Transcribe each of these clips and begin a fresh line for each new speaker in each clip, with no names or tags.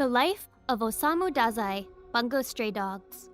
The Life of Osamu Dazai, Bungo Stray Dogs.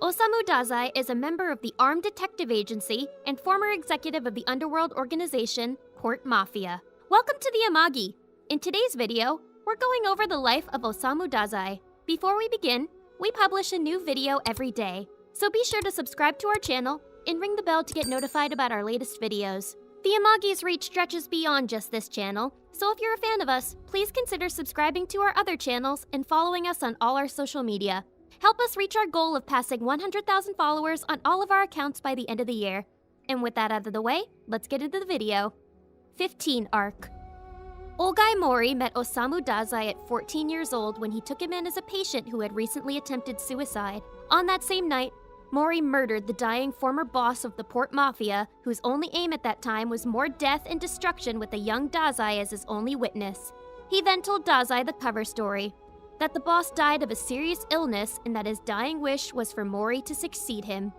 Osamu Dazai is a member of the Armed Detective Agency and former executive of the underworld organization, Port Mafia. Welcome to the Amagi. In today's video, we're going over the life of Osamu Dazai. Before we begin, we publish a new video every day, so be sure to subscribe to our channel and ring the bell to get notified about our latest videos. The Amagi's reach stretches beyond just this channel, so if you're a fan of us, please consider subscribing to our other channels and following us on all our social media. Help us reach our goal of passing 100,000 followers on all of our accounts by the end of the year. And with that out of the way, let's get into the video. 15 Arc. Ogai Mori met Osamu Dazai at 14 years old when he took him in as a patient who had recently attempted suicide. On that same night, Mori murdered the dying former boss of the Port Mafia, whose only aim at that time was more death and destruction with a young Dazai as his only witness. He then told Dazai the cover story, that the boss died of a serious illness and that his dying wish was for Mori to succeed him.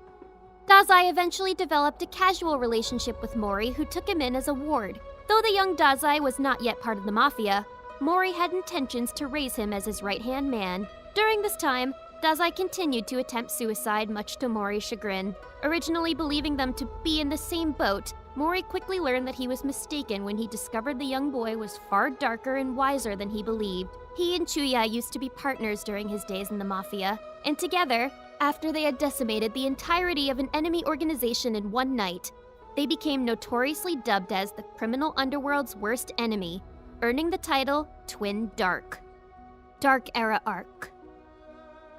Dazai eventually developed a casual relationship with Mori, who took him in as a ward. Though the young Dazai was not yet part of the Mafia, Mori had intentions to raise him as his right-hand man. During this time, Dazai continued to attempt suicide, much to Mori's chagrin. Originally believing them to be in the same boat, Mori quickly learned that he was mistaken when he discovered the young boy was far darker and wiser than he believed. He and Chuya used to be partners during his days in the Mafia, and together, after they had decimated the entirety of an enemy organization in one night, they became notoriously dubbed as the criminal underworld's worst enemy, earning the title Twin Dark. Dark Era Arc.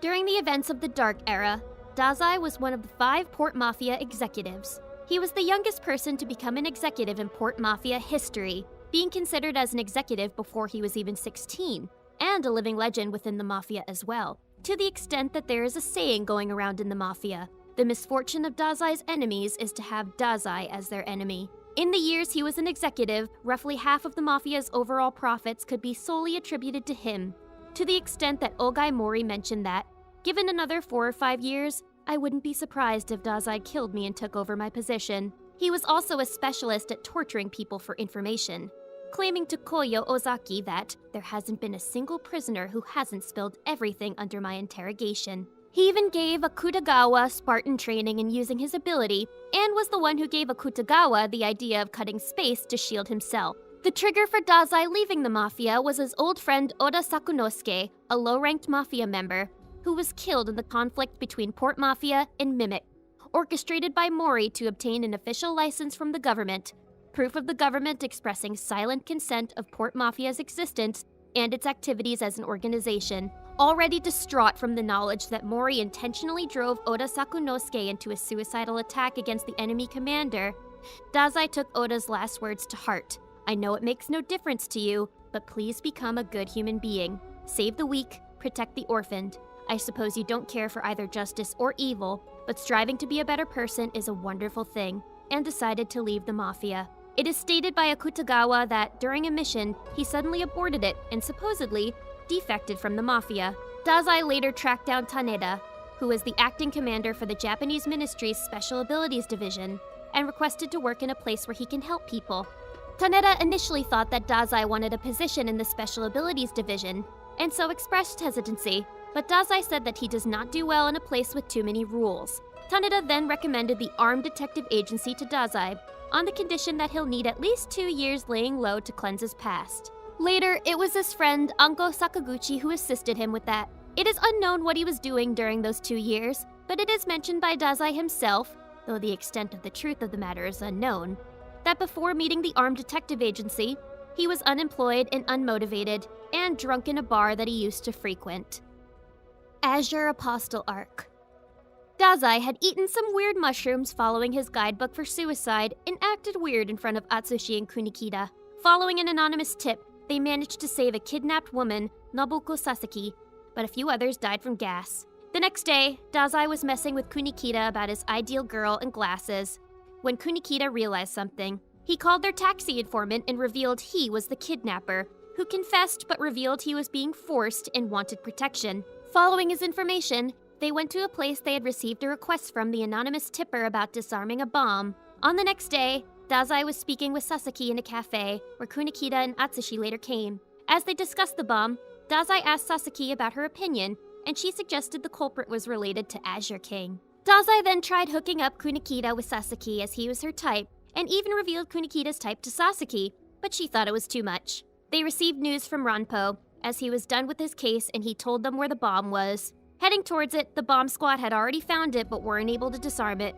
During the events of the Dark Era, Dazai was one of the 5 Port Mafia executives. He was the youngest person to become an executive in Port Mafia history, being considered as an executive before he was even 16, and a living legend within the Mafia as well, to the extent that there is a saying going around in the Mafia: the misfortune of Dazai's enemies is to have Dazai as their enemy. In the years he was an executive, roughly half of the Mafia's overall profits could be solely attributed to him, to the extent that Ogai Mori mentioned that, given another 4 or 5 years, I wouldn't be surprised if Dazai killed me and took over my position. He was also a specialist at torturing people for information, claiming to Koyo Ozaki that there hasn't been a single prisoner who hasn't spilled everything under my interrogation. He even gave Akutagawa Spartan training in using his ability, and was the one who gave Akutagawa the idea of cutting space to shield himself. The trigger for Dazai leaving the Mafia was his old friend Oda Sakunosuke, a low-ranked Mafia member, who was killed in the conflict between Port Mafia and Mimic, orchestrated by Mori to obtain an official license from the government, proof of the government expressing silent consent of Port Mafia's existence and its activities as an organization. Already distraught from the knowledge that Mori intentionally drove Oda Sakunosuke into a suicidal attack against the enemy commander, Dazai took Oda's last words to heart. I know it makes no difference to you, but please become a good human being. Save the weak, protect the orphaned. I suppose you don't care for either justice or evil, but striving to be a better person is a wonderful thing, and decided to leave the Mafia. It is stated by Akutagawa that during a mission, he suddenly aborted it and supposedly defected from the Mafia. Dazai later tracked down Taneda, who was the acting commander for the Japanese Ministry's Special Abilities Division, and requested to work in a place where he can help people. Taneda initially thought that Dazai wanted a position in the Special Abilities Division, and so expressed hesitancy, but Dazai said that he does not do well in a place with too many rules. Taneda then recommended the Armed Detective Agency to Dazai, on the condition that he'll need at least 2 years laying low to cleanse his past. Later, it was his friend Anko Sakaguchi who assisted him with that. It is unknown what he was doing during those 2 years, but it is mentioned by Dazai himself, though the extent of the truth of the matter is unknown, that before meeting the Armed Detective Agency, he was unemployed and unmotivated, and drunk in a bar that he used to frequent. Azure Apostle Arc. Dazai had eaten some weird mushrooms following his guidebook for suicide and acted weird in front of Atsushi and Kunikida. Following an anonymous tip, they managed to save a kidnapped woman, Nobuko Sasaki, but a few others died from gas. The next day, Dazai was messing with Kunikida about his ideal girl and glasses. When Kunikida realized something, he called their taxi informant and revealed he was the kidnapper, who confessed but revealed he was being forced and wanted protection. Following his information, they went to a place they had received a request from the anonymous tipper about disarming a bomb. On the next day, Dazai was speaking with Sasaki in a cafe, where Kunikida and Atsushi later came. As they discussed the bomb, Dazai asked Sasaki about her opinion, and she suggested the culprit was related to Azure King. Dazai then tried hooking up Kunikita with Sasaki as he was her type, and even revealed Kunikita's type to Sasaki, but she thought it was too much. They received news from Ranpo, as he was done with his case and he told them where the bomb was. Heading towards it, the bomb squad had already found it but weren't able to disarm it.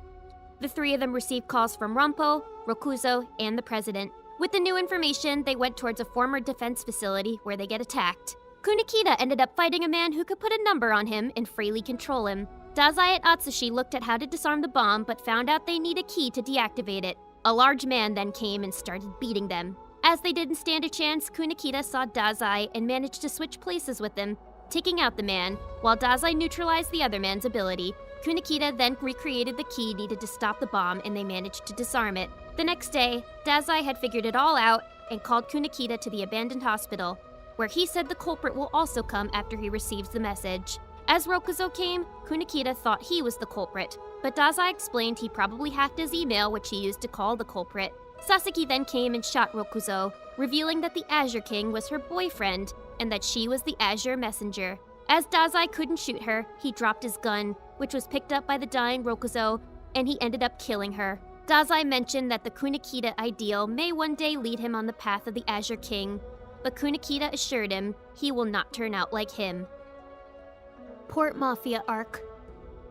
The three of them received calls from Ranpo, Rokuzo, and the president. With the new information, they went towards a former defense facility where they get attacked. Kunikita ended up fighting a man who could put a number on him and freely control him. Dazai and Atsushi looked at how to disarm the bomb but found out they need a key to deactivate it. A large man then came and started beating them. As they didn't stand a chance, Kunikita saw Dazai and managed to switch places with him, taking out the man, while Dazai neutralized the other man's ability. Kunikita then recreated the key needed to stop the bomb and they managed to disarm it. The next day, Dazai had figured it all out and called Kunikita to the abandoned hospital, where he said the culprit will also come after he receives the message. As Rokuzo came, Kunikita thought he was the culprit, but Dazai explained he probably hacked his email, which he used to call the culprit. Sasaki then came and shot Rokuzo, revealing that the Azure King was her boyfriend and that she was the Azure Messenger. As Dazai couldn't shoot her, he dropped his gun, which was picked up by the dying Rokuzo, and he ended up killing her. Dazai mentioned that the Kunikita ideal may one day lead him on the path of the Azure King, but Kunikita assured him he will not turn out like him. Port Mafia Arc.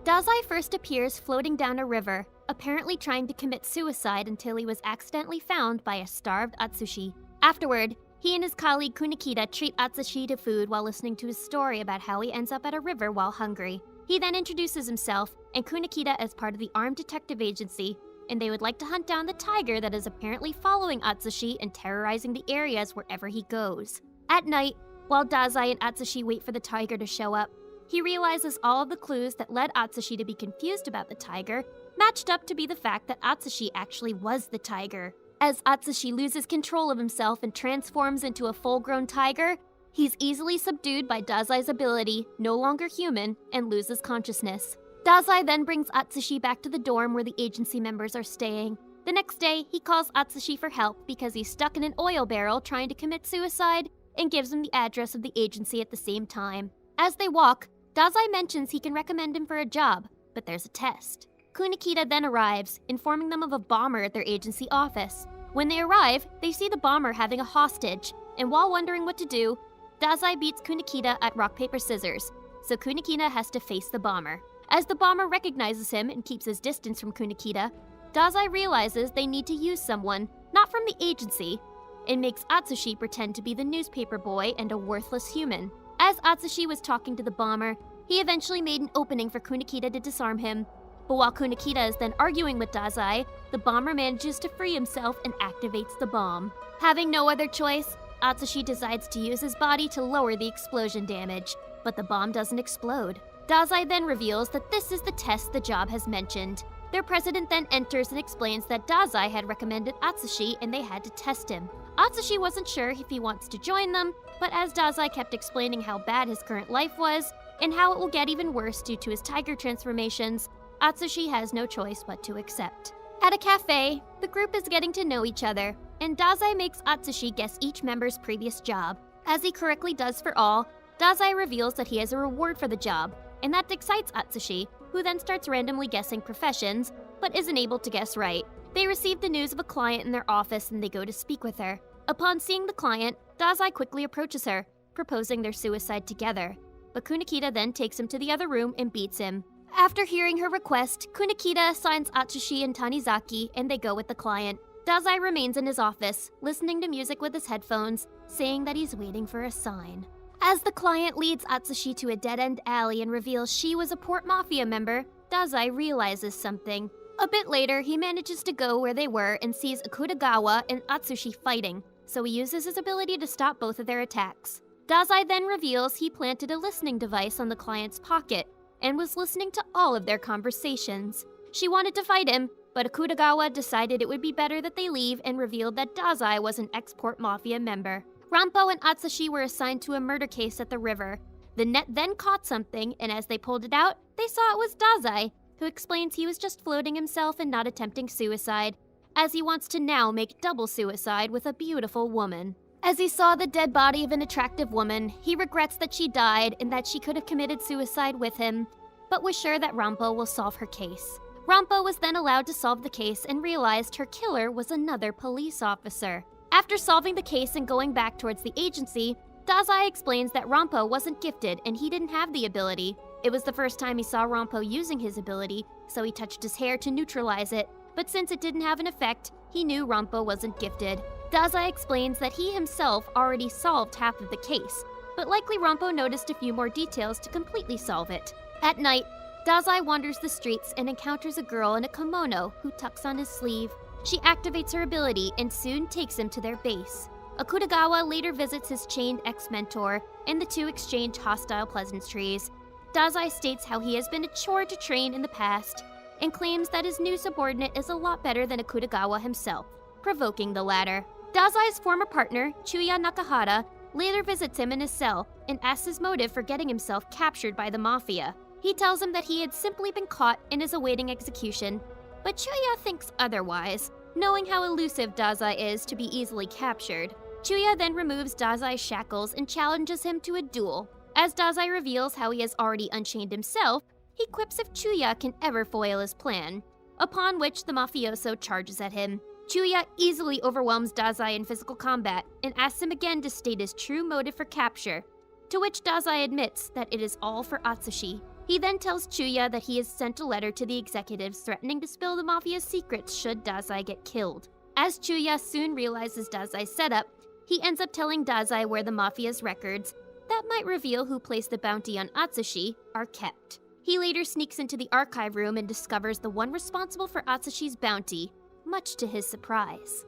Dazai first appears floating down a river, apparently trying to commit suicide until he was accidentally found by a starved Atsushi. Afterward, he and his colleague Kunikita treat Atsushi to food while listening to his story about how he ends up at a river while hungry. He then introduces himself and Kunikita as part of the armed detective agency, and they would like to hunt down the tiger that is apparently following Atsushi and terrorizing the areas wherever he goes. At night, while Dazai and Atsushi wait for the tiger to show up, he realizes all of the clues that led Atsushi to be confused about the tiger matched up to be the fact that Atsushi actually was the tiger. As Atsushi loses control of himself and transforms into a full-grown tiger, he's easily subdued by Dazai's ability, no longer human, and loses consciousness. Dazai then brings Atsushi back to the dorm where the agency members are staying. The next day, he calls Atsushi for help because he's stuck in an oil barrel trying to commit suicide and gives him the address of the agency at the same time. As they walk, Dazai mentions he can recommend him for a job, but there's a test. Kunikita then arrives, informing them of a bomber at their agency office. When they arrive, they see the bomber having a hostage, and while wondering what to do, Dazai beats Kunikita at rock, paper, scissors, so Kunikita has to face the bomber. As the bomber recognizes him and keeps his distance from Kunikita, Dazai realizes they need to use someone, not from the agency, and makes Atsushi pretend to be the newspaper boy and a worthless human. As Atsushi was talking to the bomber, he eventually made an opening for Kunikita to disarm him, but while Kunikita is then arguing with Dazai, the bomber manages to free himself and activates the bomb. Having no other choice, Atsushi decides to use his body to lower the explosion damage, but the bomb doesn't explode. Dazai then reveals that this is the test the job has mentioned. Their president then enters and explains that Dazai had recommended Atsushi and they had to test him. Atsushi wasn't sure if he wants to join them, but as Dazai kept explaining how bad his current life was, and how it will get even worse due to his tiger transformations, Atsushi has no choice but to accept. At a cafe, the group is getting to know each other, and Dazai makes Atsushi guess each member's previous job. As he correctly does for all, Dazai reveals that he has a reward for the job, and that excites Atsushi, who then starts randomly guessing professions, but isn't able to guess right. They receive the news of a client in their office and they go to speak with her. Upon seeing the client, Dazai quickly approaches her, proposing their suicide together. But Kunikita then takes him to the other room and beats him. After hearing her request, Kunikita assigns Atsushi and Tanizaki and they go with the client. Dazai remains in his office, listening to music with his headphones, saying that he's waiting for a sign. As the client leads Atsushi to a dead-end alley and reveals she was a Port Mafia member, Dazai realizes something. A bit later, he manages to go where they were and sees Akutagawa and Atsushi fighting, so he uses his ability to stop both of their attacks. Dazai then reveals he planted a listening device on the client's pocket and was listening to all of their conversations. She wanted to fight him, but Akutagawa decided it would be better that they leave and revealed that Dazai was an ex-Port Mafia member. Ranpo and Atsushi were assigned to a murder case at the river. The net then caught something, and as they pulled it out, they saw it was Dazai, who explains he was just floating himself and not attempting suicide, as he wants to now make double suicide with a beautiful woman. As he saw the dead body of an attractive woman, he regrets that she died and that she could have committed suicide with him, but was sure that Rampo will solve her case. Rampo was then allowed to solve the case and realized her killer was another police officer. After solving the case and going back towards the agency, Dazai explains that Rampo wasn't gifted and he didn't have the ability. It was the first time he saw Rampo using his ability, so he touched his hair to neutralize it, but since it didn't have an effect, he knew Rampo wasn't gifted. Dazai explains that he himself already solved half of the case, but likely Rampo noticed a few more details to completely solve it. At night, Dazai wanders the streets and encounters a girl in a kimono who tucks on his sleeve. She activates her ability and soon takes him to their base. Akutagawa later visits his chained ex-mentor, and the two exchange hostile pleasantries. Dazai states how he has been a chore to train in the past, and claims that his new subordinate is a lot better than Akutagawa himself, provoking the latter. Dazai's former partner, Chuya Nakahara, later visits him in his cell and asks his motive for getting himself captured by the Mafia. He tells him that he had simply been caught and is awaiting execution, but Chuya thinks otherwise, knowing how elusive Dazai is to be easily captured. Chuya then removes Dazai's shackles and challenges him to a duel. As Dazai reveals how he has already unchained himself, he quips if Chuya can ever foil his plan, upon which the mafioso charges at him. Chuya easily overwhelms Dazai in physical combat and asks him again to state his true motive for capture, to which Dazai admits that it is all for Atsushi. He then tells Chuya that he has sent a letter to the executives threatening to spill the Mafia's secrets should Dazai get killed. As Chuya soon realizes Dazai's setup, he ends up telling Dazai where the Mafia's records, that might reveal who placed the bounty on Atsushi, are kept. He later sneaks into the archive room and discovers the one responsible for Atsushi's bounty, much to his surprise.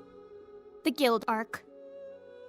The Guild Arc.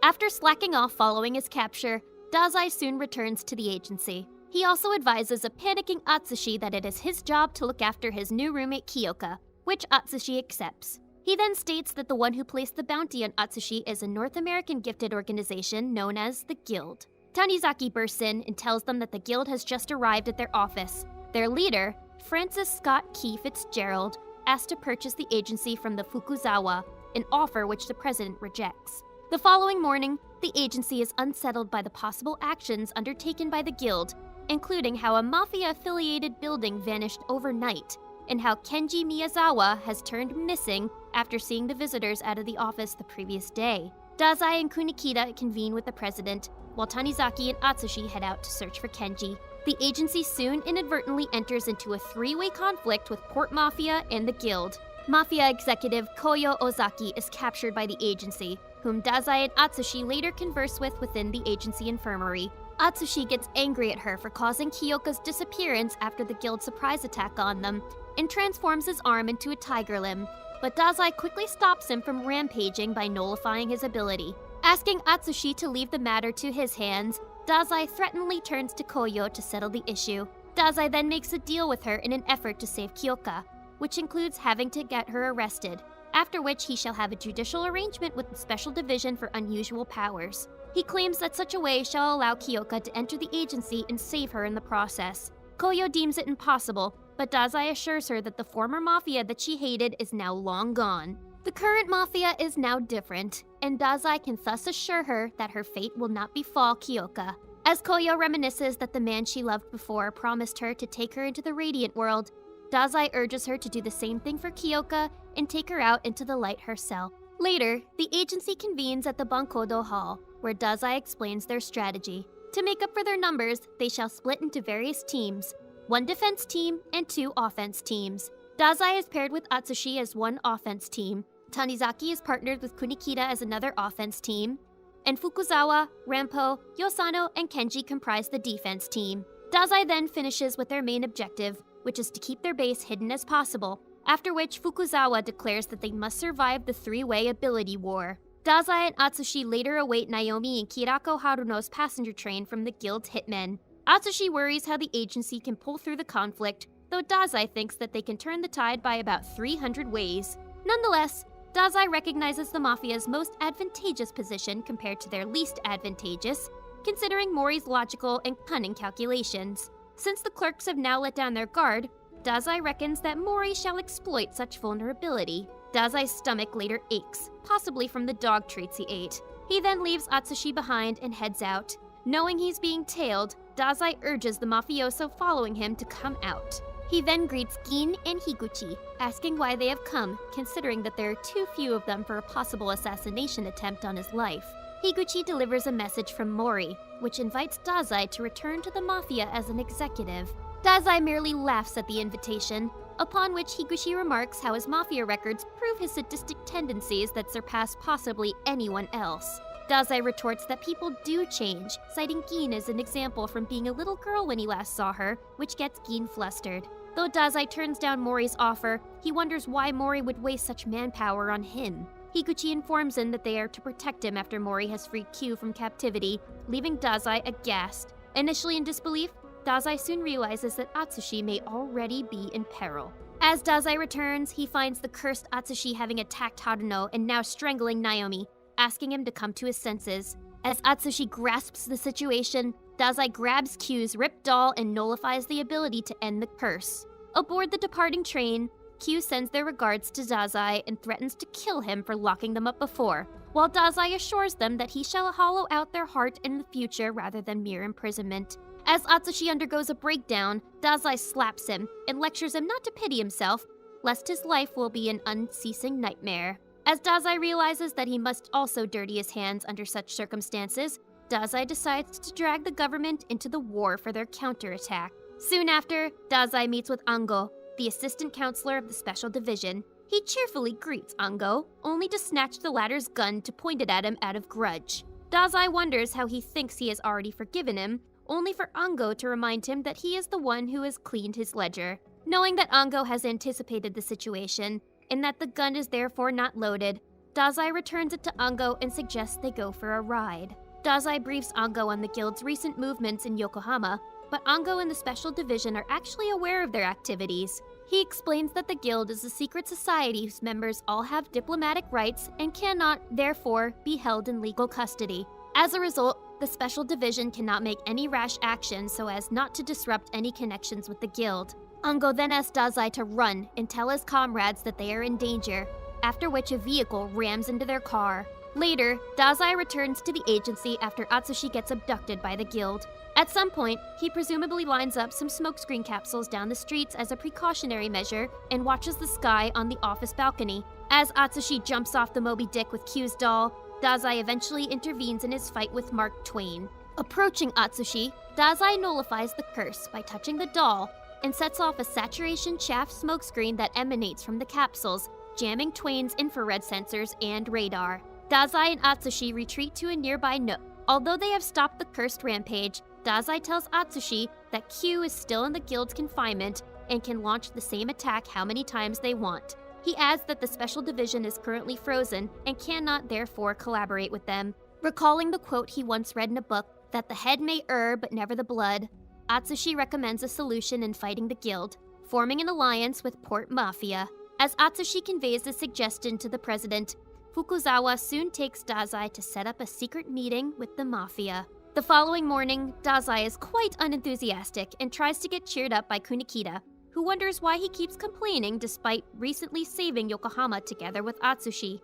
After slacking off following his capture, Dazai soon returns to the agency. He also advises a panicking Atsushi that it is his job to look after his new roommate Kyoka, which Atsushi accepts. He then states that the one who placed the bounty on Atsushi is a North American gifted organization known as the Guild. Tanizaki bursts in and tells them that the Guild has just arrived at their office. Their leader, Francis Scott Key Fitzgerald, asked to purchase the agency from the Fukuzawa, an offer which the president rejects. The following morning, the agency is unsettled by the possible actions undertaken by the Guild, including how a Mafia-affiliated building vanished overnight, and how Kenji Miyazawa has turned missing after seeing the visitors out of the office the previous day. Dazai and Kunikita convene with the president, while Tanizaki and Atsushi head out to search for Kenji. The agency soon inadvertently enters into a three-way conflict with Port Mafia and the Guild. Mafia executive Koyo Ozaki is captured by the agency, whom Dazai and Atsushi later converse with within the agency infirmary. Atsushi gets angry at her for causing Kyoka's disappearance after the Guild's surprise attack on them, and transforms his arm into a tiger limb, but Dazai quickly stops him from rampaging by nullifying his ability. Asking Atsushi to leave the matter to his hands, Dazai threateningly turns to Koyo to settle the issue. Dazai then makes a deal with her in an effort to save Kyoka, which includes having to get her arrested, after which he shall have a judicial arrangement with the Special Division for Unusual Powers. He claims that such a way shall allow Kyoka to enter the agency and save her in the process. Koyo deems it impossible, but Dazai assures her that the former Mafia that she hated is now long gone. The current Mafia is now different, and Dazai can thus assure her that her fate will not befall Kyoka. As Koyo reminisces that the man she loved before promised her to take her into the Radiant World, Dazai urges her to do the same thing for Kyoka and take her out into the light herself. Later, the agency convenes at the Bankodo Hall, where Dazai explains their strategy. To make up for their numbers, they shall split into various teams, one defense team and two offense teams. Dazai is paired with Atsushi as one offense team, Tanizaki is partnered with Kunikita as another offense team, and Fukuzawa, Rampo, Yosano, and Kenji comprise the defense team. Dazai then finishes with their main objective, which is to keep their base hidden as possible, after which Fukuzawa declares that they must survive the three-way ability war. Dazai and Atsushi later await Naomi and Kirako Haruno's passenger train from the Guild's hitmen. Atsushi worries how the agency can pull through the conflict, though Dazai thinks that they can turn the tide by about 300 ways. Nonetheless, Dazai recognizes the Mafia's most advantageous position compared to their least advantageous, considering Mori's logical and cunning calculations. Since the clerks have now let down their guard, Dazai reckons that Mori shall exploit such vulnerability. Dazai's stomach later aches, possibly from the dog treats he ate. He then leaves Atsushi behind and heads out. Knowing he's being tailed, Dazai urges the mafioso following him to come out. He then greets Gin and Higuchi, asking why they have come, considering that there are too few of them for a possible assassination attempt on his life. Higuchi delivers a message from Mori, which invites Dazai to return to the Mafia as an executive. Dazai merely laughs at the invitation, upon which Higuchi remarks how his Mafia records prove his sadistic tendencies that surpass possibly anyone else. Dazai retorts that people do change, citing Gin as an example from being a little girl when he last saw her, which gets Gin flustered. Though Dazai turns down Mori's offer, he wonders why Mori would waste such manpower on him. Higuchi informs him that they are to protect him after Mori has freed Q from captivity, leaving Dazai aghast. Initially in disbelief, Dazai soon realizes that Atsushi may already be in peril. As Dazai returns, he finds the cursed Atsushi having attacked Haruno and now strangling Naomi, asking him to come to his senses. As Atsushi grasps the situation, Dazai grabs Q's ripped doll and nullifies the ability to end the curse. Aboard the departing train, Q sends their regards to Dazai and threatens to kill him for locking them up before, while Dazai assures them that he shall hollow out their heart in the future rather than mere imprisonment. As Atsushi undergoes a breakdown, Dazai slaps him and lectures him not to pity himself, lest his life will be an unceasing nightmare. As Dazai realizes that he must also dirty his hands under such circumstances, Dazai decides to drag the government into the war for their counterattack. Soon after, Dazai meets with Ango, the assistant counselor of the Special Division. He cheerfully greets Ango, only to snatch the latter's gun to point it at him out of grudge. Dazai wonders how he thinks he has already forgiven him, only for Ango to remind him that he is the one who has cleaned his ledger. Knowing that Ango has anticipated the situation, and that the gun is therefore not loaded, Dazai returns it to Ango and suggests they go for a ride. Dazai briefs Ango on the guild's recent movements in Yokohama, but Ango and the Special Division are actually aware of their activities. He explains that the guild is a secret society whose members all have diplomatic rights and cannot, therefore, be held in legal custody. As a result, the Special Division cannot make any rash action so as not to disrupt any connections with the guild. Ango then asks Dazai to run and tell his comrades that they are in danger, after which a vehicle rams into their car. Later, Dazai returns to the agency after Atsushi gets abducted by the guild. At some point, he presumably lines up some smokescreen capsules down the streets as a precautionary measure and watches the sky on the office balcony. As Atsushi jumps off the Moby Dick with Q's doll, Dazai eventually intervenes in his fight with Mark Twain. Approaching Atsushi, Dazai nullifies the curse by touching the doll and sets off a saturation chaff smokescreen that emanates from the capsules, jamming Twain's infrared sensors and radar. Dazai and Atsushi retreat to a nearby nook. Although they have stopped the cursed rampage, Dazai tells Atsushi that Q is still in the guild's confinement and can launch the same attack how many times they want. He adds that the Special Division is currently frozen and cannot therefore collaborate with them. Recalling the quote he once read in a book, that the head may err but never the blood, Atsushi recommends a solution in fighting the guild, forming an alliance with Port Mafia. As Atsushi conveys the suggestion to the president, Fukuzawa soon takes Dazai to set up a secret meeting with the Mafia. The following morning, Dazai is quite unenthusiastic and tries to get cheered up by Kunikita, who wonders why he keeps complaining despite recently saving Yokohama together with Atsushi.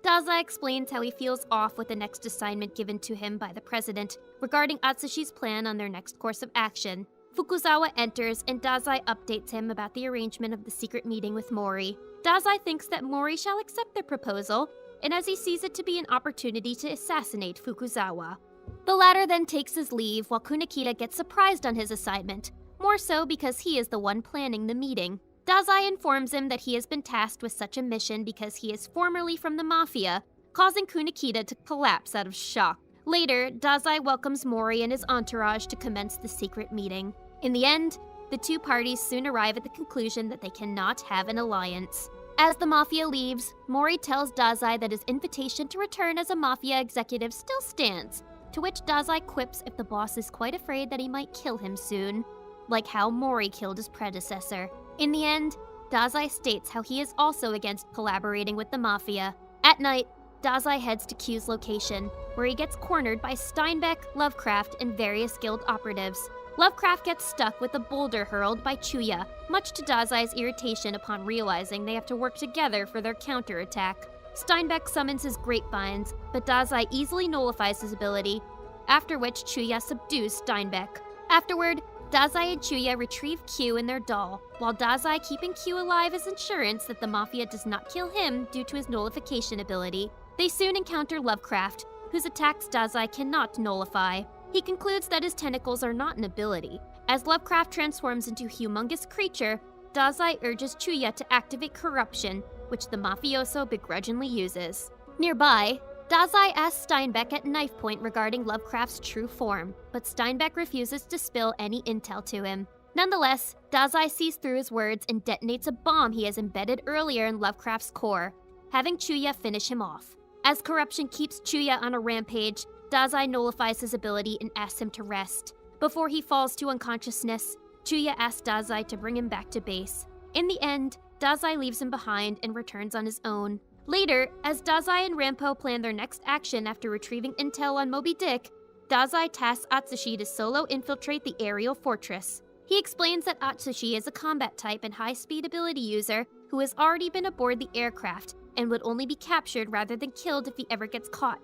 Dazai explains how he feels off with the next assignment given to him by the president regarding Atsushi's plan on their next course of action. Fukuzawa enters and Dazai updates him about the arrangement of the secret meeting with Mori. Dazai thinks that Mori shall accept their proposal, and as he sees it to be an opportunity to assassinate Fukuzawa. The latter then takes his leave while Kunikita gets surprised on his assignment, more so because he is the one planning the meeting. Dazai informs him that he has been tasked with such a mission because he is formerly from the Mafia, causing Kunikita to collapse out of shock. Later, Dazai welcomes Mori and his entourage to commence the secret meeting. In the end, the two parties soon arrive at the conclusion that they cannot have an alliance. As the Mafia leaves, Mori tells Dazai that his invitation to return as a Mafia executive still stands, to which Dazai quips if the boss is quite afraid that he might kill him soon, like how Mori killed his predecessor. In the end, Dazai states how he is also against collaborating with the Mafia. At night, Dazai heads to Q's location, where he gets cornered by Steinbeck, Lovecraft, and various guild operatives. Lovecraft gets stuck with a boulder hurled by Chuya, much to Dazai's irritation upon realizing they have to work together for their counterattack. Steinbeck summons his grapevines, but Dazai easily nullifies his ability, after which Chuya subdues Steinbeck. Afterward, Dazai and Chuya retrieve Q in their doll, while Dazai keeping Q alive as insurance that the Mafia does not kill him due to his nullification ability. They soon encounter Lovecraft, whose attacks Dazai cannot nullify. He concludes that his tentacles are not an ability. As Lovecraft transforms into a humongous creature, Dazai urges Chuya to activate corruption, which the mafioso begrudgingly uses. Nearby, Dazai asks Steinbeck at knife point regarding Lovecraft's true form, but Steinbeck refuses to spill any intel to him. Nonetheless, Dazai sees through his words and detonates a bomb he has embedded earlier in Lovecraft's core, having Chuya finish him off. As corruption keeps Chuya on a rampage, Dazai nullifies his ability and asks him to rest. Before he falls to unconsciousness, Chuya asks Dazai to bring him back to base. In the end, Dazai leaves him behind and returns on his own. Later, as Dazai and Rampo plan their next action after retrieving intel on Moby Dick, Dazai tasks Atsushi to solo infiltrate the aerial fortress. He explains that Atsushi is a combat type and high-speed ability user who has already been aboard the aircraft and would only be captured rather than killed if he ever gets caught,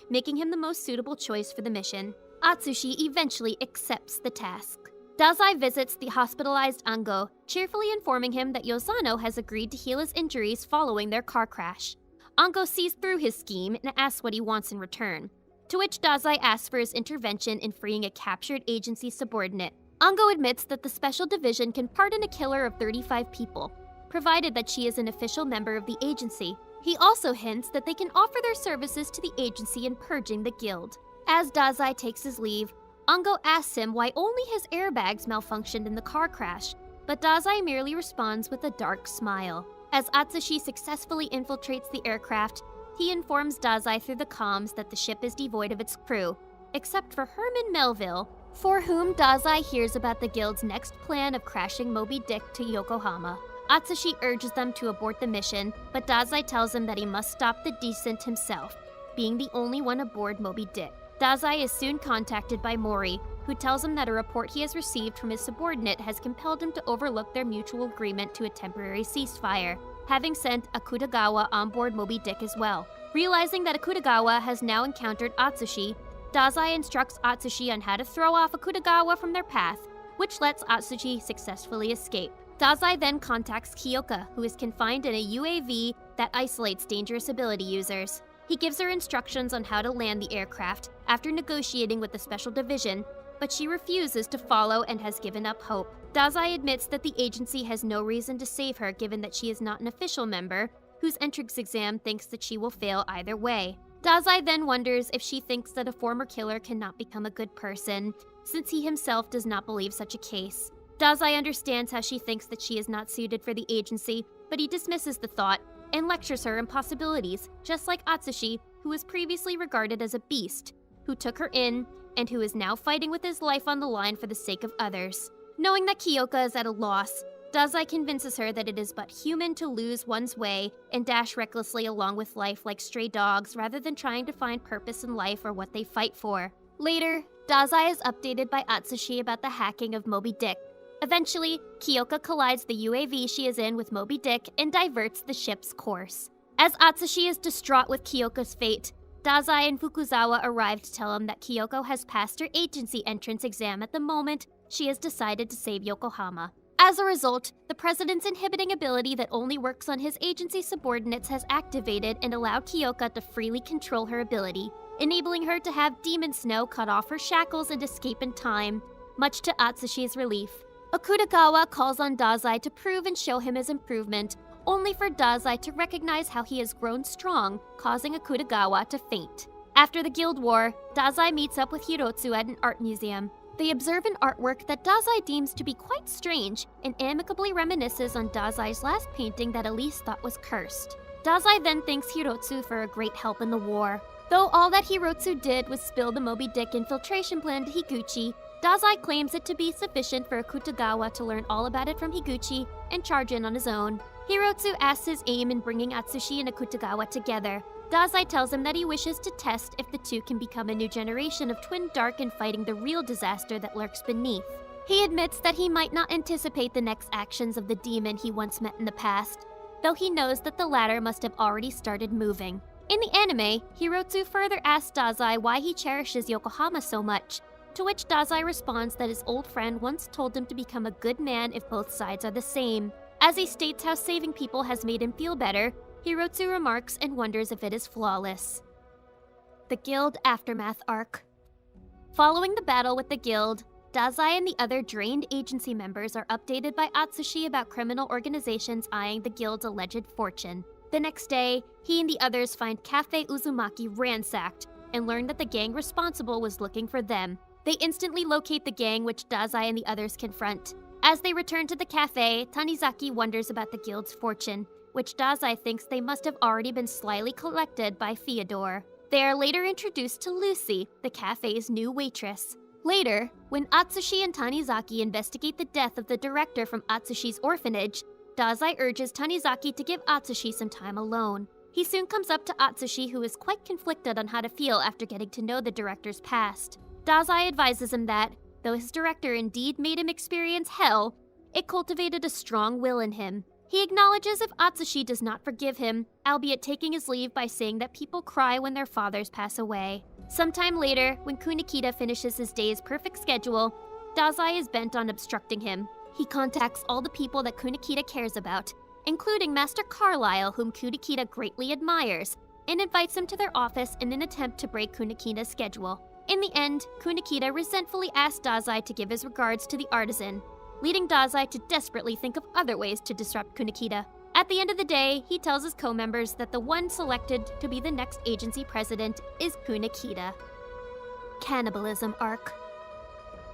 making him the most suitable choice for the mission. Atsushi eventually accepts the task. Dazai visits the hospitalized Ango, cheerfully informing him that Yosano has agreed to heal his injuries following their car crash. Ango sees through his scheme and asks what he wants in return, to which Dazai asks for his intervention in freeing a captured agency subordinate. Ango admits that the Special Division can pardon a killer of 35 people, provided that she is an official member of the agency. He also hints that they can offer their services to the agency in purging the guild. As Dazai takes his leave, Ango asks him why only his airbags malfunctioned in the car crash, but Dazai merely responds with a dark smile. As Atsushi successfully infiltrates the aircraft, he informs Dazai through the comms that the ship is devoid of its crew, except for Herman Melville, for whom Dazai hears about the guild's next plan of crashing Moby Dick to Yokohama. Atsushi urges them to abort the mission, but Dazai tells him that he must stop the descent himself, being the only one aboard Moby Dick. Dazai is soon contacted by Mori, who tells him that a report he has received from his subordinate has compelled him to overlook their mutual agreement to a temporary ceasefire, having sent Akutagawa on board Moby Dick as well. Realizing that Akutagawa has now encountered Atsushi, Dazai instructs Atsushi on how to throw off Akutagawa from their path, which lets Atsushi successfully escape. Dazai then contacts Kyoka, who is confined in a UAV that isolates dangerous ability users. He gives her instructions on how to land the aircraft after negotiating with the Special Division, but she refuses to follow and has given up hope. Dazai admits that the agency has no reason to save her given that she is not an official member, whose entrance exam thinks that she will fail either way. Dazai then wonders if she thinks that a former killer cannot become a good person, since he himself does not believe such a case. Dazai understands how she thinks that she is not suited for the agency, but he dismisses the thought and lectures her on possibilities, just like Atsushi, who was previously regarded as a beast, who took her in, and who is now fighting with his life on the line for the sake of others. Knowing that Kyoka is at a loss, Dazai convinces her that it is but human to lose one's way and dash recklessly along with life like stray dogs rather than trying to find purpose in life or what they fight for. Later, Dazai is updated by Atsushi about the hacking of Moby Dick. Eventually, Kyoka collides the UAV she is in with Moby Dick and diverts the ship's course. As Atsushi is distraught with Kyoka's fate, Dazai and Fukuzawa arrive to tell him that Kyoko has passed her agency entrance exam at the moment she has decided to save Yokohama. As a result, the president's inhibiting ability that only works on his agency subordinates has activated and allowed Kyoka to freely control her ability, enabling her to have Demon Snow cut off her shackles and escape in time, much to Atsushi's relief. Akutagawa calls on Dazai to prove and show him his improvement, only for Dazai to recognize how he has grown strong, causing Akutagawa to faint. After the Guild War, Dazai meets up with Hirotsu at an art museum. They observe an artwork that Dazai deems to be quite strange and amicably reminisces on Dazai's last painting that Elise thought was cursed. Dazai then thanks Hirotsu for a great help in the war. Though all that Hirotsu did was spill the Moby Dick infiltration plan to Higuchi, Dazai claims it to be sufficient for Akutagawa to learn all about it from Higuchi and charge in on his own. Hirotsu asks his aim in bringing Atsushi and Akutagawa together. Dazai tells him that he wishes to test if the two can become a new generation of twin dark in fighting the real disaster that lurks beneath. He admits that he might not anticipate the next actions of the demon he once met in the past, though he knows that the latter must have already started moving. In the anime, Hirotsu further asks Dazai why he cherishes Yokohama so much, to which Dazai responds that his old friend once told him to become a good man if both sides are the same. As he states how saving people has made him feel better, Hirotsu remarks and wonders if it is flawless. The Guild Aftermath Arc. Following the battle with the Guild, Dazai and the other drained agency members are updated by Atsushi about criminal organizations eyeing the Guild's alleged fortune. The next day, he and the others find Cafe Uzumaki ransacked and learn that the gang responsible was looking for them. They instantly locate the gang, which Dazai and the others confront. As they return to the cafe, Tanizaki wonders about the Guild's fortune, which Dazai thinks they must have already been slyly collected by Fyodor. They are later introduced to Lucy, the cafe's new waitress. Later, when Atsushi and Tanizaki investigate the death of the director from Atsushi's orphanage, Dazai urges Tanizaki to give Atsushi some time alone. He soon comes up to Atsushi, who is quite conflicted on how to feel after getting to know the director's past. Dazai advises him that, though his director indeed made him experience hell, it cultivated a strong will in him. He acknowledges if Atsushi does not forgive him, albeit taking his leave by saying that people cry when their fathers pass away. Sometime later, when Kunikida finishes his day's perfect schedule, Dazai is bent on obstructing him. He contacts all the people that Kunikida cares about, including Master Carlyle, whom Kunikida greatly admires, and invites him to their office in an attempt to break Kunikida's schedule. In the end, Kunikida resentfully asks Dazai to give his regards to the artisan, leading Dazai to desperately think of other ways to disrupt Kunikida. At the end of the day, he tells his co-members that the one selected to be the next agency president is Kunikida. Cannibalism Arc.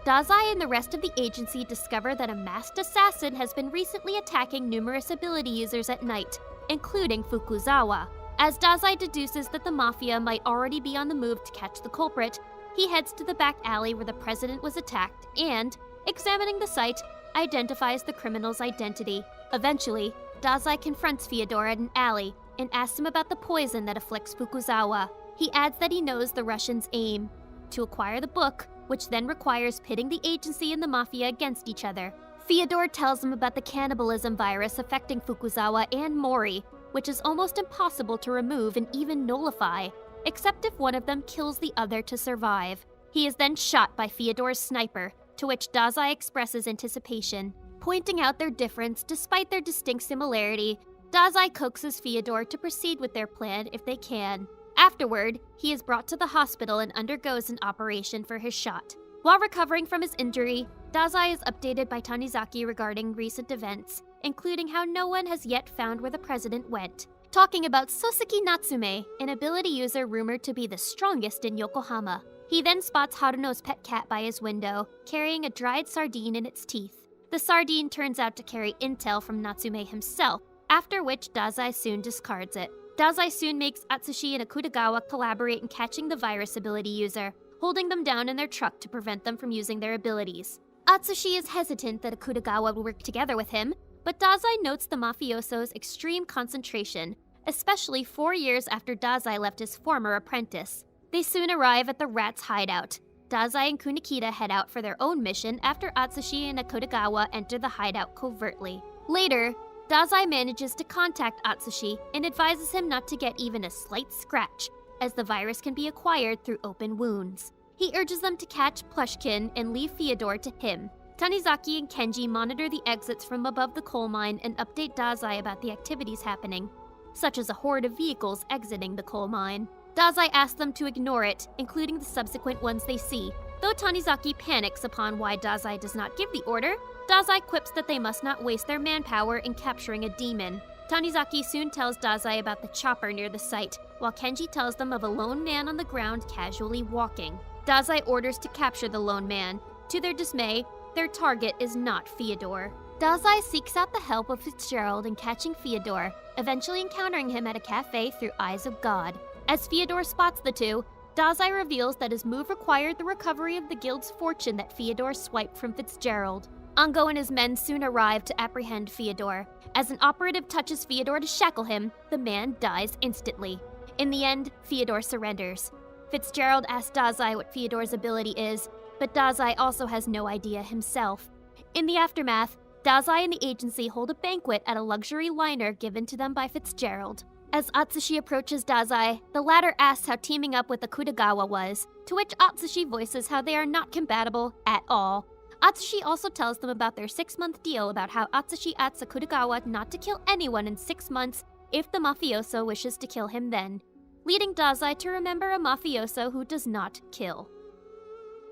Dazai and the rest of the agency discover that a masked assassin has been recently attacking numerous ability users at night, including Fukuzawa. As Dazai deduces that the Mafia might already be on the move to catch the culprit, he heads to the back alley where the president was attacked and, examining the site, identifies the criminal's identity. Eventually, Dazai confronts Fyodor at an alley and asks him about the poison that afflicts Fukuzawa. He adds that he knows the Russians' aim: to acquire the book, which then requires pitting the agency and the Mafia against each other. Fyodor tells him about the cannibalism virus affecting Fukuzawa and Mori, which is almost impossible to remove and even nullify, except if one of them kills the other to survive. He is then shot by Fyodor's sniper, to which Dazai expresses anticipation. Pointing out their difference despite their distinct similarity, Dazai coaxes Fyodor to proceed with their plan if they can. Afterward, he is brought to the hospital and undergoes an operation for his shot. While recovering from his injury, Dazai is updated by Tanizaki regarding recent events, including how no one has yet found where the president went. Talking about Soseki Natsume, an ability user rumored to be the strongest in Yokohama. He then spots Haruno's pet cat by his window, carrying a dried sardine in its teeth. The sardine turns out to carry intel from Natsume himself, after which Dazai soon discards it. Dazai soon makes Atsushi and Akutagawa collaborate in catching the virus ability user, holding them down in their truck to prevent them from using their abilities. Atsushi is hesitant that Akutagawa will work together with him, but Dazai notes the mafioso's extreme concentration, especially 4 years after Dazai left his former apprentice. They soon arrive at the Rat's hideout. Dazai and Kunikida head out for their own mission after Atsushi and Akutagawa enter the hideout covertly. Later, Dazai manages to contact Atsushi and advises him not to get even a slight scratch, as the virus can be acquired through open wounds. He urges them to catch Plushkin and leave Fyodor to him. Tanizaki and Kenji monitor the exits from above the coal mine and update Dazai about the activities happening, such as a horde of vehicles exiting the coal mine. Dazai asks them to ignore it, including the subsequent ones they see. Though Tanizaki panics upon why Dazai does not give the order, Dazai quips that they must not waste their manpower in capturing a demon. Tanizaki soon tells Dazai about the chopper near the site, while Kenji tells them of a lone man on the ground casually walking. Dazai orders to capture the lone man. To their dismay, their target is not Fyodor. Dazai seeks out the help of Fitzgerald in catching Fyodor, eventually encountering him at a cafe through Eyes of God. As Fyodor spots the two, Dazai reveals that his move required the recovery of the guild's fortune that Fyodor swiped from Fitzgerald. Bungo and his men soon arrive to apprehend Fyodor. As an operative touches Fyodor to shackle him, the man dies instantly. In the end, Fyodor surrenders. Fitzgerald asks Dazai what Fyodor's ability is, but Dazai also has no idea himself. In the aftermath, Dazai and the agency hold a banquet at a luxury liner given to them by Fitzgerald. As Atsushi approaches Dazai, the latter asks how teaming up with Akutagawa was, to which Atsushi voices how they are not compatible at all. Atsushi also tells them about their 6-month deal about how Atsushi asks Akutagawa not to kill anyone in 6 months if the mafioso wishes to kill him then, leading Dazai to remember a mafioso who does not kill.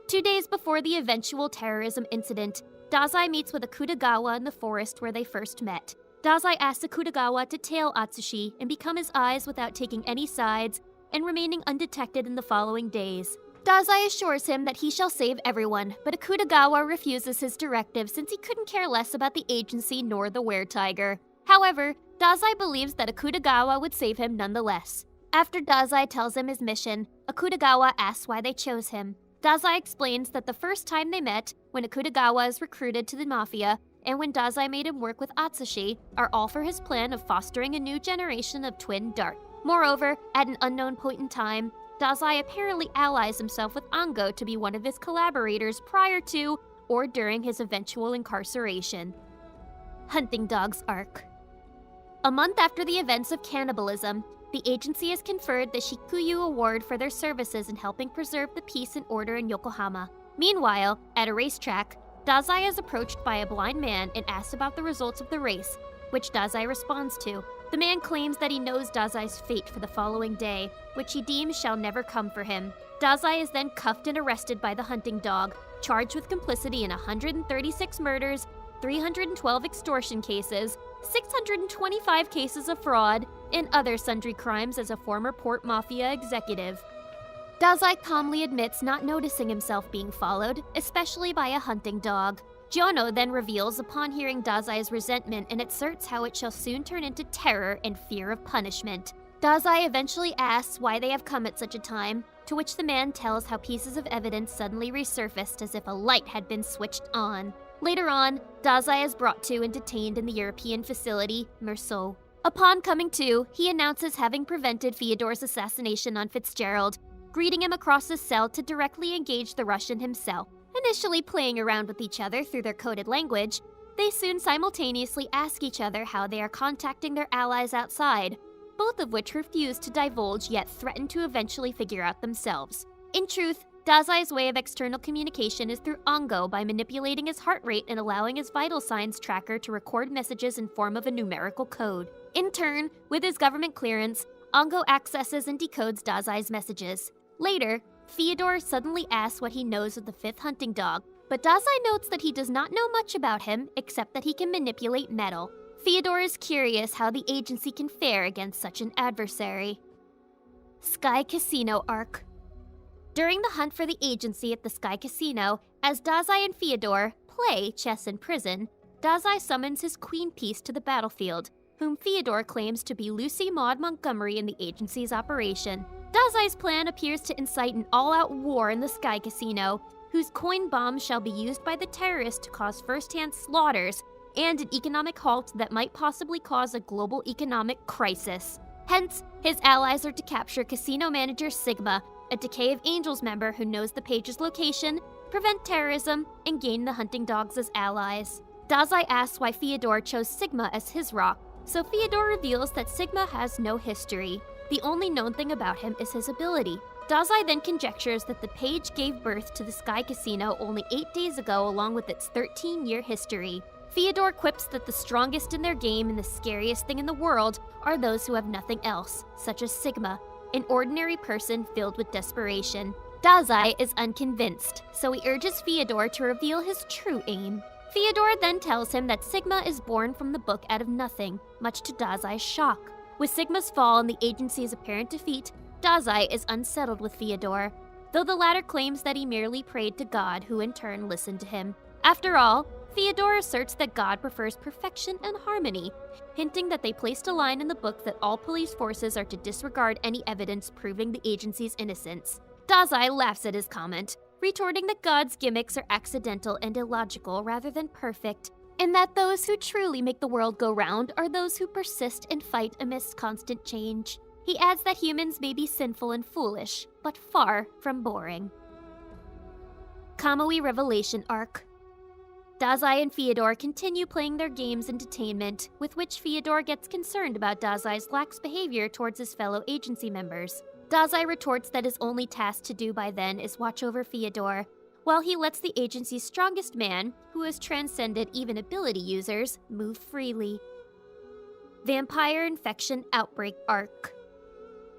2 days before the eventual terrorism incident, Dazai meets with Akutagawa in the forest where they first met. Dazai asks Akutagawa to tail Atsushi and become his eyes without taking any sides and remaining undetected in the following days. Dazai assures him that he shall save everyone, but Akutagawa refuses his directive since he couldn't care less about the agency nor the were-tiger. However, Dazai believes that Akutagawa would save him nonetheless. After Dazai tells him his mission, Akutagawa asks why they chose him. Dazai explains that the first time they met, when Akutagawa is recruited to the Mafia, and when Dazai made him work with Atsushi, are all for his plan of fostering a new generation of twin dark. Moreover, at an unknown point in time, Dazai apparently allies himself with Ango to be one of his collaborators prior to or during his eventual incarceration. Hunting Dogs Arc. A month after the events of Cannibalism, the agency has conferred the Shikuyu Award for their services in helping preserve the peace and order in Yokohama. Meanwhile, at a racetrack, Dazai is approached by a blind man and asks about the results of the race, which Dazai responds to. The man claims that he knows Dazai's fate for the following day, which he deems shall never come for him. Dazai is then cuffed and arrested by the hunting dog, charged with complicity in 136 murders, 312 extortion cases, 625 cases of fraud, and other sundry crimes as a former Port Mafia executive. Dazai calmly admits not noticing himself being followed, especially by a hunting dog. Jono then reveals upon hearing Dazai's resentment and asserts how it shall soon turn into terror and fear of punishment. Dazai eventually asks why they have come at such a time, to which the man tells how pieces of evidence suddenly resurfaced as if a light had been switched on. Later on, Dazai is brought to and detained in the European facility, Merceau. Upon coming to, he announces having prevented Fyodor's assassination on Fitzgerald, greeting him across his cell to directly engage the Russian himself. Initially playing around with each other through their coded language, they soon simultaneously ask each other how they are contacting their allies outside, both of which refuse to divulge yet threaten to eventually figure out themselves. In truth, Dazai's way of external communication is through Ango by manipulating his heart rate and allowing his vital signs tracker to record messages in form of a numerical code. In turn, with his government clearance, Ango accesses and decodes Dazai's messages. Later, Fyodor suddenly asks what he knows of the 5th hunting dog, but Dazai notes that he does not know much about him except that he can manipulate metal. Fyodor is curious how the agency can fare against such an adversary. Sky Casino Arc. During the hunt for the agency at the Sky Casino, as Dazai and Fyodor play chess in prison, Dazai summons his queen piece to the battlefield, whom Fyodor claims to be Lucy Maud Montgomery in the agency's operation. Dazai's plan appears to incite an all-out war in the Sky Casino, whose coin bombs shall be used by the terrorists to cause first-hand slaughters and an economic halt that might possibly cause a global economic crisis. Hence, his allies are to capture casino manager Sigma, a Decay of Angels member who knows the page's location, prevent terrorism, and gain the hunting dogs as allies. Dazai asks why Fyodor chose Sigma as his rock, so Fyodor reveals that Sigma has no history. The only known thing about him is his ability. Dazai then conjectures that the page gave birth to the Sky Casino only 8 days ago along with its 13-year history. Fyodor quips that the strongest in their game and the scariest thing in the world are those who have nothing else, such as Sigma, an ordinary person filled with desperation. Dazai is unconvinced, so he urges Fyodor to reveal his true aim. Fyodor then tells him that Sigma is born from the book out of nothing, much to Dazai's shock. With Sigma's fall and the agency's apparent defeat, Dazai is unsettled with Fyodor, though the latter claims that he merely prayed to God, who in turn listened to him. After all, Fyodor asserts that God prefers perfection and harmony, hinting that they placed a line in the book that all police forces are to disregard any evidence proving the agency's innocence. Dazai laughs at his comment, retorting that God's gimmicks are accidental and illogical rather than perfect, and that those who truly make the world go round are those who persist and fight amidst constant change. He adds that humans may be sinful and foolish, but far from boring. Kamui Revelation Arc. Dazai and Fyodor continue playing their games in detainment, with which Fyodor gets concerned about Dazai's lax behavior towards his fellow agency members. Dazai retorts that his only task to do by then is watch over Fyodor, while he lets the agency's strongest man, who has transcended even ability users, move freely. Vampire Infection Outbreak Arc.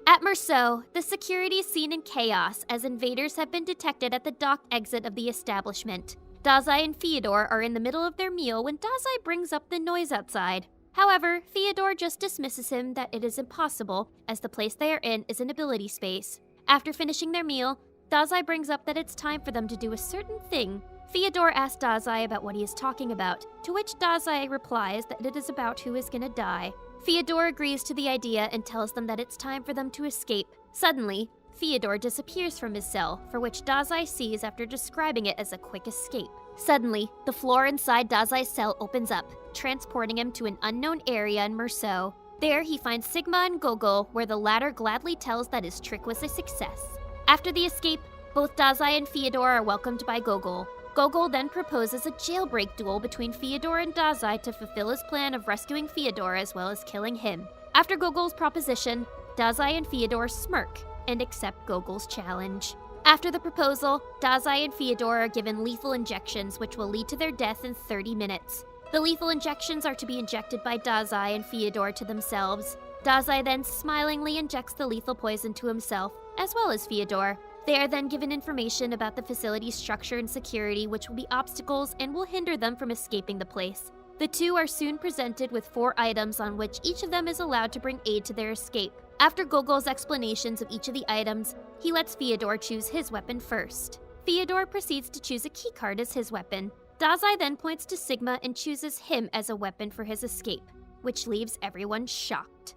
At Merceau, the security is seen in chaos as invaders have been detected at the dock exit of the establishment. Dazai and Fyodor are in the middle of their meal when Dazai brings up the noise outside. However, Fyodor just dismisses him that it is impossible, as the place they are in is an ability space. After finishing their meal, Dazai brings up that it's time for them to do a certain thing. Fyodor asks Dazai about what he is talking about, to which Dazai replies that it is about who is gonna die. Fyodor agrees to the idea and tells them that it's time for them to escape. Suddenly, Fyodor disappears from his cell, for which Dazai sees after describing it as a quick escape. Suddenly, the floor inside Dazai's cell opens up, transporting him to an unknown area in Merceau. There, he finds Sigma and Gogol, where the latter gladly tells that his trick was a success. After the escape, both Dazai and Fyodor are welcomed by Gogol. Gogol then proposes a jailbreak duel between Fyodor and Dazai to fulfill his plan of rescuing Fyodor as well as killing him. After Gogol's proposition, Dazai and Fyodor smirk and accept Gogol's challenge. After the proposal, Dazai and Fyodor are given lethal injections which will lead to their death in 30 minutes. The lethal injections are to be injected by Dazai and Fyodor to themselves. Dazai then smilingly injects the lethal poison to himself, as well as Fyodor. They are then given information about the facility's structure and security, which will be obstacles and will hinder them from escaping the place. The two are soon presented with 4 items on which each of them is allowed to bring aid to their escape. After Gogol's explanations of each of the items, he lets Fyodor choose his weapon first. Fyodor proceeds to choose a keycard as his weapon. Dazai then points to Sigma and chooses him as a weapon for his escape, which leaves everyone shocked.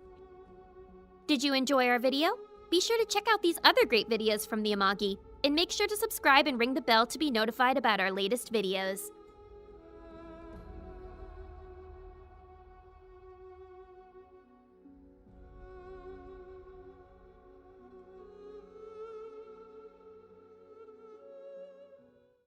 Did you enjoy our video? Be sure to check out these other great videos from the Amagi, and make sure to subscribe and ring the bell to be notified about our latest videos.